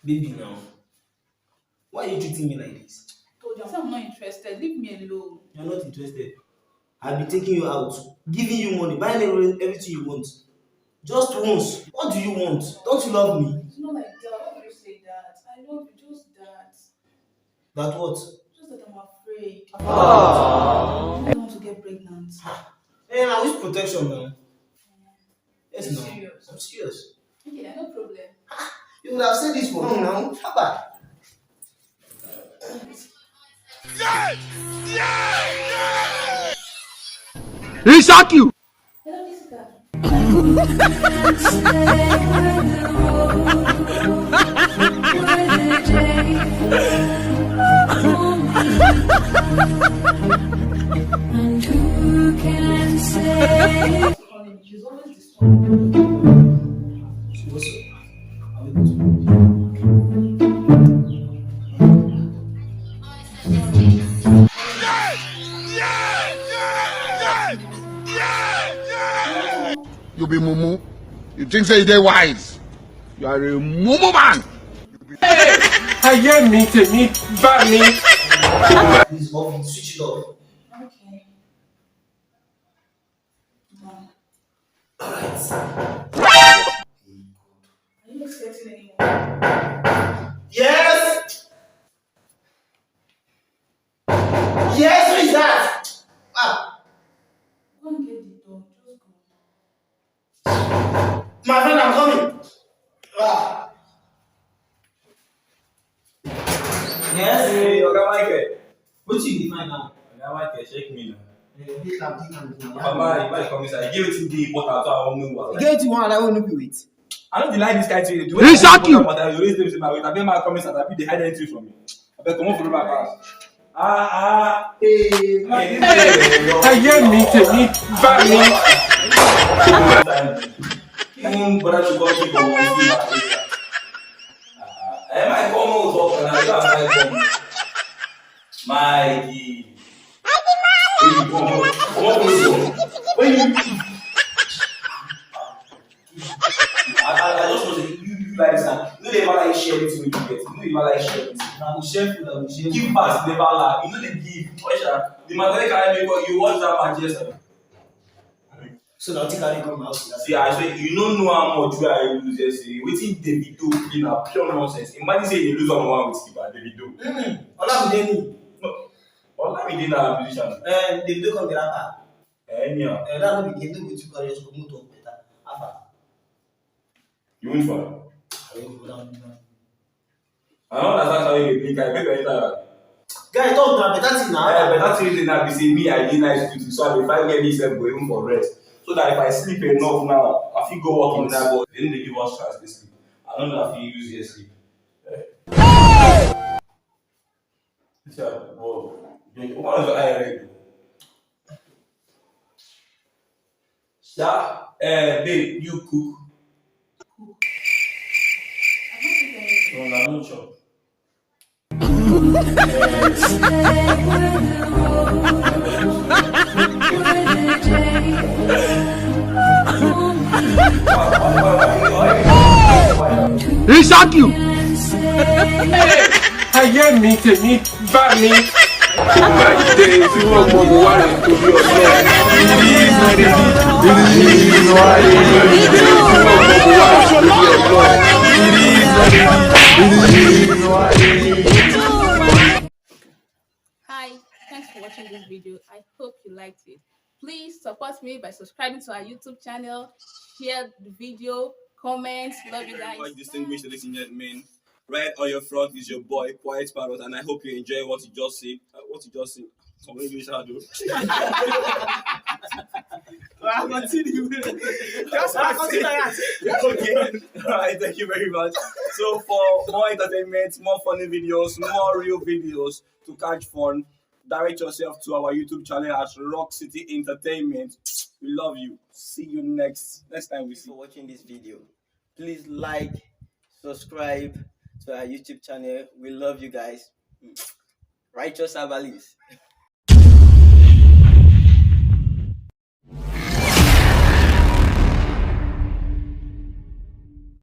Baby now, why are you treating me like this? Told you, I'm not interested. Leave me alone. You're not interested. I'll be taking you out, giving you money, buying everything you want. Just once. What do you want? Don't you love me? It's not like that. Why would you say that? I love you, just that. That what? Just that I'm afraid. Aww. I don't want to get pregnant. Hey, I wish protection now. Yes, Are you no. serious? I'm serious. Okay, no problem. You would have said this for long now. How about? He shock you. Hello, Jessica. And who can say? She's always disturbing. So what's up? Are we good to go? You be mumu. You think say they wise. You are a mumu man. Ayé mi tèmi bá mi. Please off, switch it off. Okay. Wow. Alright. Are you expecting anyone? Yes! Yes, who is that? Ah, Go and get the door. Just go. my friend, I'm coming. Ah. Yes? Hey, Oga Michael. What you define now? Oga Michael, shake me now. This time, this time. Mama, if I come inside, give it to the important so I won't know what. Get you one and I won't be with. I don't like this guy to do. He shock you. You raise them in my weight. I bet my come inside. I bet they hide anything from me. I bet come on for my house. Hey, Ayé mi tèmi bá mi. Even brother to come keep on one thing. Am I come out talk and I don't like come. Mikey. When you come out, when you I just want to say you guys are you know they never like share anything with you get. You know they never like share anything. I will share food, I will share Give food. back never lack. You know they give. The matter carry me because you watch that match yesterday. So now, think I come my house. See, I say you don't know how much where I lose yesterday. Wetin Davido play na pure nonsense. Imagine say you lose 1-1 with keeper Davido. Olamide No, Olamide na musician. Davido come the rapper. Anyhow, That will be game with you carry us come to better. Alpha. you win for am. I will go down. I don't understand how you dey play guy. Make you enter. Guy, talk now, better thing now. But that thing na be say me I dey nice to so I dey find where me sef go even for rest. So that if I sleep enough now, I fit go work in the night but they no dey give us chance to sleep. I don't know if you use your sleep. Whoa. What is your eye red? Sha, babe, you cook. I'm not No, taking anything. na no chop. He shock you. Ayé mi tèmi bá mi. Ìbàjẹ́ tí wọ́n mọ̀ mọ́ wá rẹ̀ torí ọ̀dọ́. Hi, thanks for watching this video. I hope you liked it. Please support me by subscribing to our YouTube channel, share the video, comment. Love you guys. Much distinguished ladies and gentlemen. Right on your front is your boy, Quiet Parrot, and I hope you enjoy what you just said. What you just said. Some English I do. I'll continue. Just okay. Alright, thank you very much. So for more entertainment, more funny videos, more real videos to catch fun, direct yourself to our YouTube channel at Rock City Entertainment. We love you. See you next time we see. For watching this video, please like, subscribe to our YouTube channel. We love you guys. Righteous Avalis.